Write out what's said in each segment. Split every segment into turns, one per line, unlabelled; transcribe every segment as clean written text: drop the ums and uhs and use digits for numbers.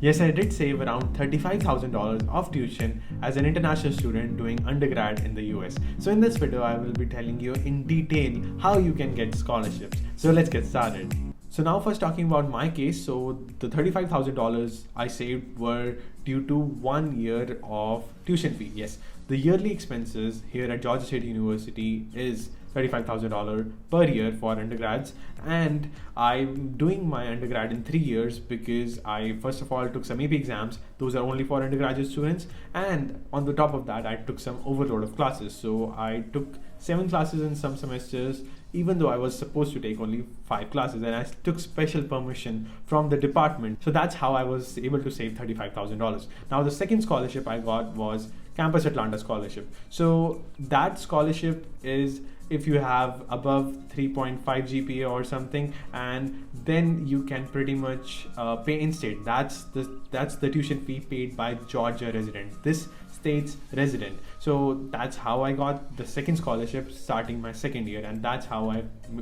Yes, I did save around $35,000 of tuition as an international student doing undergrad in the US. So in this video, I will be telling you in detail how you can get scholarships. So let's get started. So now first talking about my case, so the $35,000 I saved were due to 1 year of tuition fee. Yes, the yearly expenses here at Georgia State University is $35,000 per year for undergrads, and I'm doing my undergrad in 3 years because I first of all took some AP exams. Those are only for undergraduate students, and on the top of that I took some overload of classes. So I took 7 classes in some semesters, even though I was supposed to take only 5 classes, and I took special permission from the department. So that's how I was able to save $35,000. Now the second scholarship I got was Campus Atlanta scholarship. So that scholarship is if you have above 3.5 GPA or something, and then you can pretty much pay in state. That's the tuition fee paid by Georgia resident, this state's resident. So that's how I got the second scholarship starting my second year, and that's how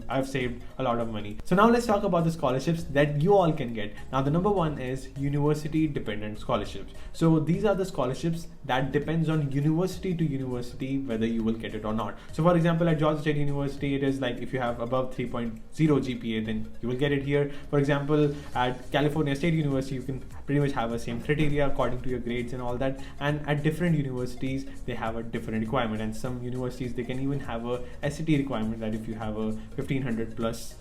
I've saved a lot of money. So now let's talk about the scholarships that you all can get. Now the number one is university dependent scholarships. So these are the scholarships that depends on university to university whether you will get it or not. So for example, at Georgia State University, it is like if you have above 3.0 GPA, then you will get it here. For example, at California State University, you can pretty much have the same criteria according to your grades and all that. And at different universities, they have a different requirement, and some universities they can even have a SAT requirement that if you have a 1500 plus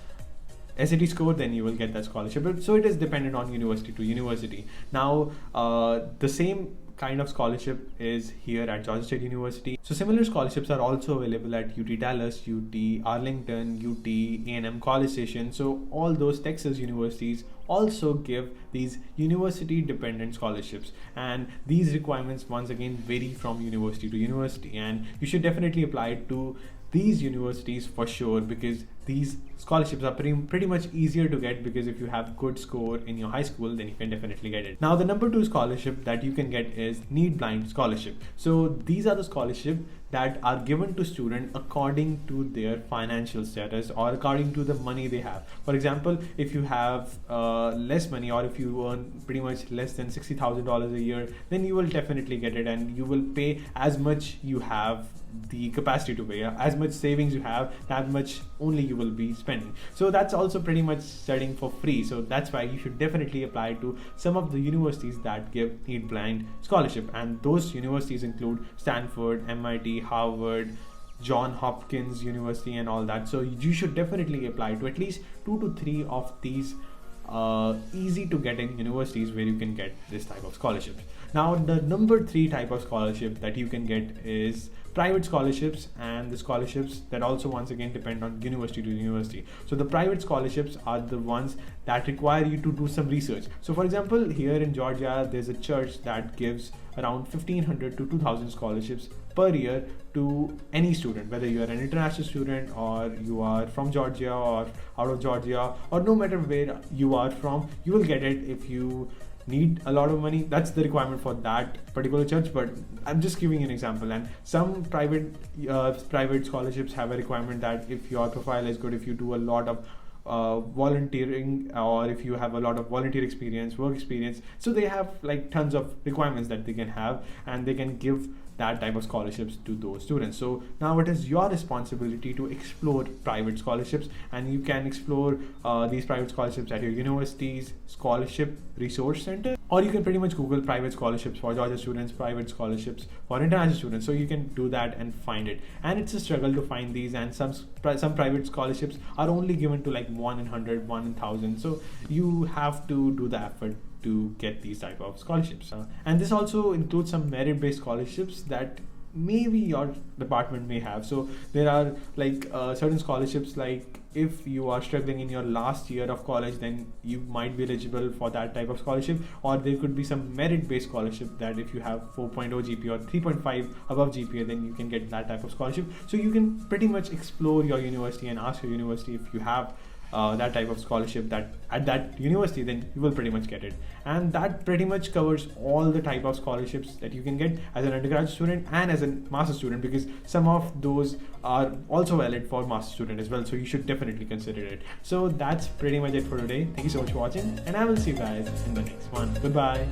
SAT score, then you will get that scholarship. So it is dependent on university to university. Now the same kind of scholarship is here at Georgia State University. So similar scholarships are also available at UT Dallas, UT Arlington, UT A&M College Station. So all those Texas universities also give these university dependent scholarships, and these requirements once again vary from university to university, and you should definitely apply to these universities for sure, because these scholarships are pretty much easier to get, because if you have good score in your high school, then you can definitely get it. Now the number 2 scholarship that you can get is Needblind Scholarship. So these are the scholarships that are given to students according to their financial status or according to the money they have. For example, if you have less money, or if you earn pretty much less than $60,000 a year, then you will definitely get it, and you will pay as much you have the capacity to pay. As much savings you have, that much only you will be spending. So that's also pretty much studying for free. So that's why you should definitely apply to some of the universities that give Needblind Scholarship, and those universities include Stanford, MIT, Harvard, Johns Hopkins University and all that. So you should definitely apply to at least 2 to 3 of these easy to get in universities where you can get this type of scholarships. Now the number 3 type of scholarship that you can get is private scholarships, and the scholarships that also once again depend on university to university. So the private scholarships are the ones that require you to do some research. So for example, here in Georgia, there's a church that gives around 1,500 to 2,000 scholarships per year to any student, whether you are an international student or you are from Georgia or out of Georgia, or no matter where you are from, you will get it. If you need a lot of money, that's the requirement for that particular church, but I'm just giving you an example. And some private scholarships have a requirement that if your profile is good, if you do a lot of volunteering, or if you have a lot of volunteer experience, work experience, so they have like tons of requirements that they can have, and they can give that type of scholarships to those students. So now it is your responsibility to explore private scholarships, and you can explore these private scholarships at your university's scholarship resource center, or you can pretty much Google private scholarships for Georgia students, private scholarships for international students. So you can do that and find it, and it's a struggle to find these, and some private scholarships are only given to like 1 in 100, 1 in 1,000. So you have to do the effort to get these type of scholarships, and this also includes some merit-based scholarships that maybe your department may have. So there are like certain scholarships, like if you are struggling in your last year of college, then you might be eligible for that type of scholarship. Or there could be some merit-based scholarship that if you have 4.0 GPA or 3.5 above GPA, then you can get that type of scholarship. So you can pretty much explore your university and ask your university if you have that type of scholarship that at that university, then you will pretty much get it. And that pretty much covers all the type of scholarships that you can get as an undergraduate student and as a master student, because some of those are also valid for master student as well, so you should definitely consider it. So that's pretty much it for today. Thank you so much for watching, and I will see you guys in the next one. Goodbye.